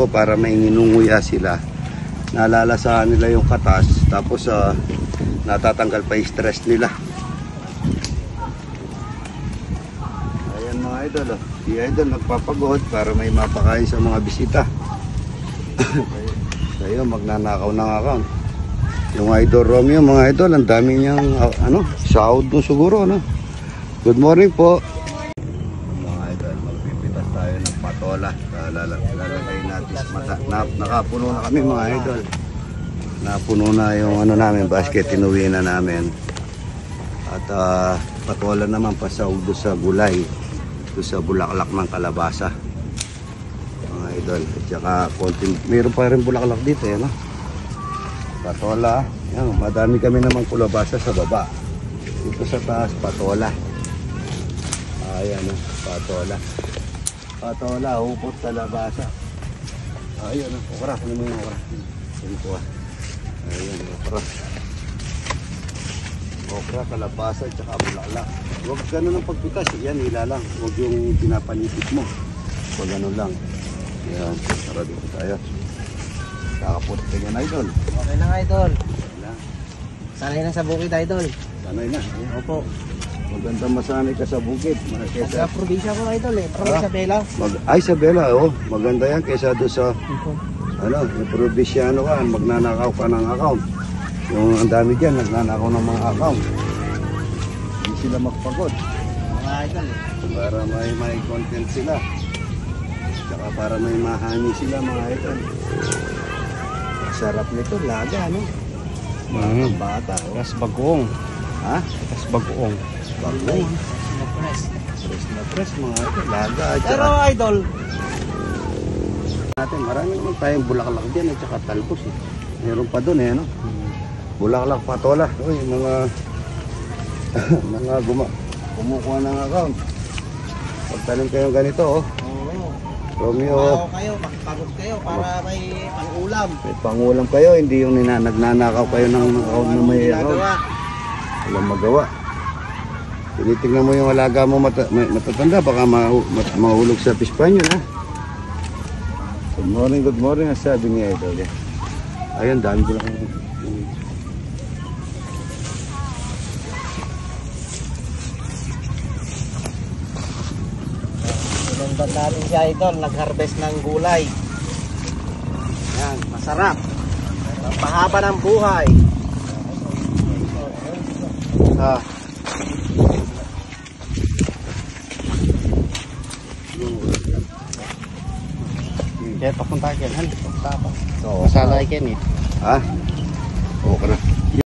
po para may nginunguya sila. Nalalasahan nila yung katas, tapos natatanggal pa yung stress nila. Ayan mga idol, si idol nagpapagod para may mapakain sa mga bisita. Kayo magnanakaw ng account. Yung idol Romeo mga idol, ang dami niyang sahod no siguro, no? Good morning po mga idol, magpipitas tayo ng patola. Lalagay natin nakapuno na kami mga idol. Napuno na yung namin basket, tinuwi na namin. At patola naman pasahog doon sa gulay, doon sa bulaklak ng kalabasa mga idol. At saka konting, mayroon pa rin bulaklak dito no? Patola, yan, madami kami namang kalabasa sa baba. Dito sa taas patola. Ayan patola. Patola, hupot kalabasa. Ayan okra, ano mo yung okra? Ito ayan, okra, kalabasa at saka bulaklak. Huwag ganun ang pagpitas, yan hila lang. Huwag yung pinapanipit mo. Huwag ganun lang. Yan, tara dito tayo. Kakapot ka niyan idol. Okay lang idol. Sanay na sa bukid idol. Sanay na. Opo. Maganda masanay ka sa bukid. Sa probinsya ko idol Isabela. Isabela, maganda yan kaysa doon sa yung probinsyano ka, magnanakaw ka ng account. Yung ang dami dyan, nagnanakaw ng mga account. Hindi sila magpagod. Mga idol Para may content sila. Tsaka para may mahani sila mga idol. Sarap nito, laga, no? Mga bata, Kas bagoong. Ha? Kas bagoong. Bagoong. Press na press, mga idol. Laga. Pero idol, natin, marami naman tayong bulaklak dyan at saka talbos. Meron pa dun no? Bulaklak, patola. Uy, mga kumukuha ng account. Pagtanim kayo ganito, Romeo. kayo, makipagod kayo para may pang-ulam. May pangulam kayo, hindi yung nagnanakaw kayo ng account na may account. Walang magawa. Tinitingnan mo yung alaga mo matatanda, baka mahulog sa pispan yun, ha? Good morning, ang sabi niya idol. Ayun, dami ko lang. Sinundan natin si idol, nag-harvest ng gulay. Yan, masarap. Pahaba ng buhay. Kaya papunta ka yan, Tapos. so, Masalay ken ha? Oo ka na.